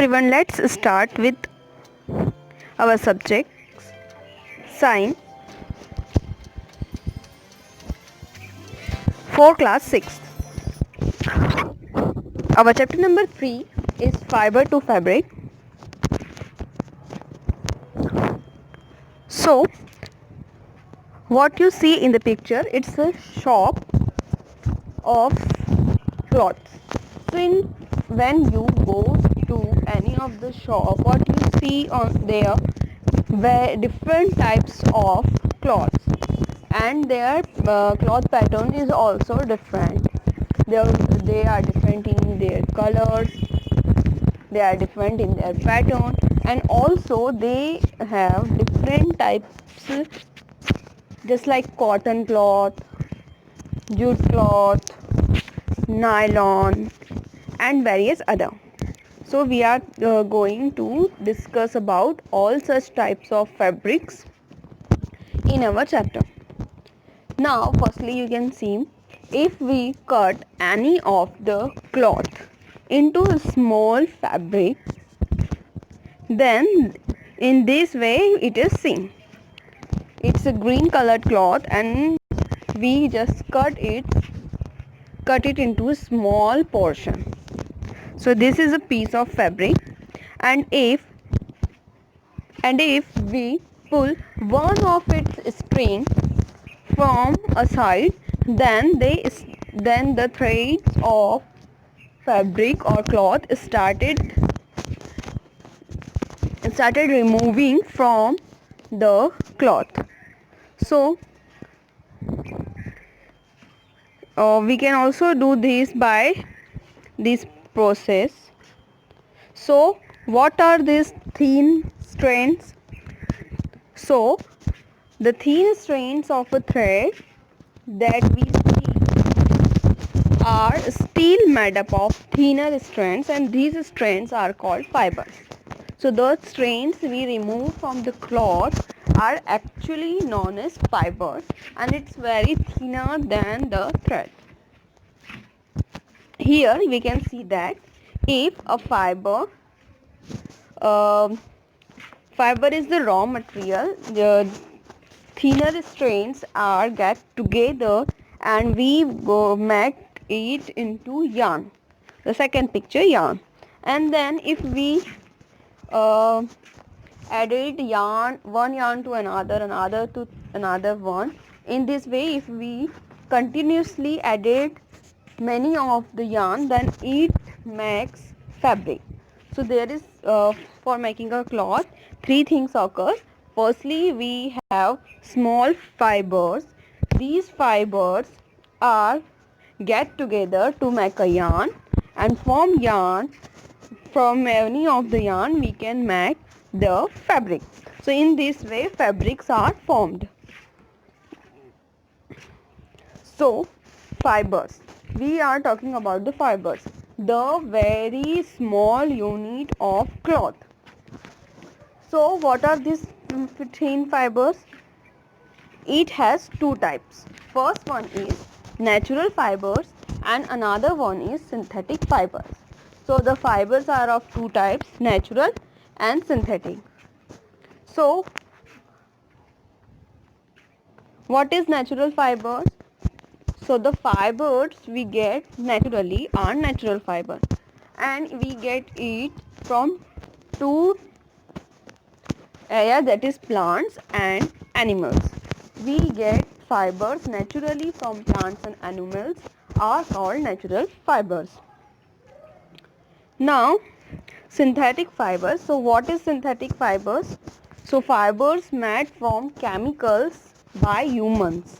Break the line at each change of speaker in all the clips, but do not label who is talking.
everyone, let's start with our subjects science for class 6. Our chapter number 3 is fiber to fabric. So what you see in the picture, it's a shop of clothes. So when you go to any of the shop, what you see on there, where different types of cloths, and their cloth pattern is also different. They are different in their colors, they are different in their pattern, and also they have different types, just like cotton cloth, jute cloth, nylon, and various other. So we are going to discuss about all such types of fabrics in our chapter. Now firstly, you can see, if we cut any of the cloth into a small fabric, then in this way it is seen. It's a green colored cloth and we just cut it into a small portion. So this is a piece of fabric, and if we pull one of its string from a side, then the threads of fabric or cloth started removing from the cloth. So we can also do this by this process. So what are these thin strands? So the thin strands of a thread that we see are still made up of thinner strands, and these strands are called fibers. So those strands we remove from the cloth are actually known as fibers, and it's very thinner than the thread. Here we can see that if a fiber is the raw material, the thinner strands are get together and we make it into yarn. The second picture, yarn. And then if we added one yarn to another to another one, in this way if we continuously added many of the yarn, then it makes fabric. So there is for making a cloth, three things occur. Firstly, we have small fibers. These fibers are get together to make a yarn, and from any of the yarn we can make the fabric. So in this way fabrics are formed. So fibers, we are talking about the fibers, the very small unit of cloth. So what are these thin fibers? It has two types. First one is natural fibers and another one is synthetic fibers. So the fibers are of two types, natural and synthetic. So what is natural fibers? So the fibers we get naturally are natural fibers, and we get it from two areas, that is plants and animals. We get fibers naturally from plants and animals are called natural fibers. Now synthetic fibers. So what is synthetic fibers? So fibers made from chemicals by humans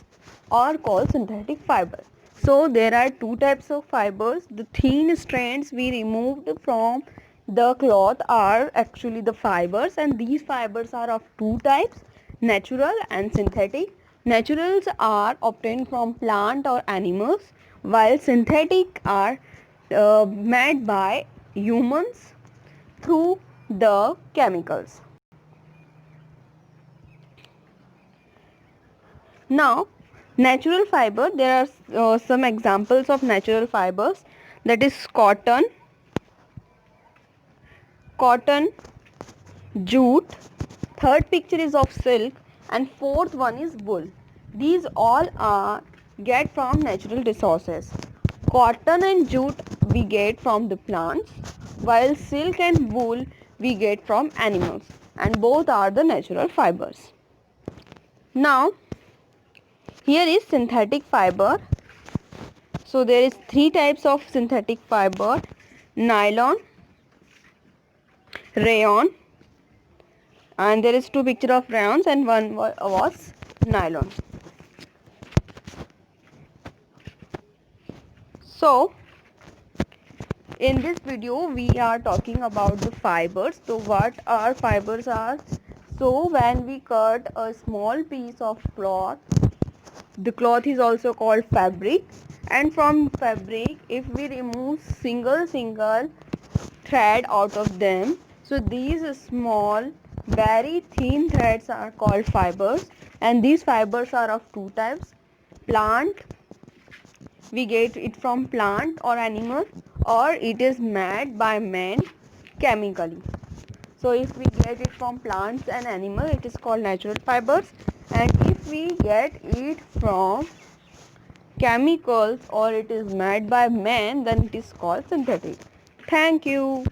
are called synthetic fibers. So there are two types of fibers. The thin strands we removed from the cloth are actually the fibers, and these fibers are of two types, natural and synthetic. Naturals are obtained from plant or animals, while synthetic are made by humans through the chemicals. Now natural fiber, there are some examples of natural fibers, that is cotton, cotton, jute, third picture is of silk, and fourth one is wool. These all are get from natural resources. Cotton and jute we get from the plants, while silk and wool we get from animals, and both are the natural fibers. Now here is synthetic fiber. So there is three types of synthetic fiber: nylon, rayon, and there is two picture of rayons and one was nylon. So in this video we are talking about the fibers. So what our fibers are? So when we cut a small piece of cloth, the cloth is also called fabric, and from fabric if we remove single thread out of them, so these small very thin threads are called fibers, and these fibers are of two types: plant, we get it from plant or animal, or it is made by man chemically. So if we get it from plants and animal, it is called natural fibers, and if we get it from chemicals or it is made by man, then it is called synthetic. Thank you.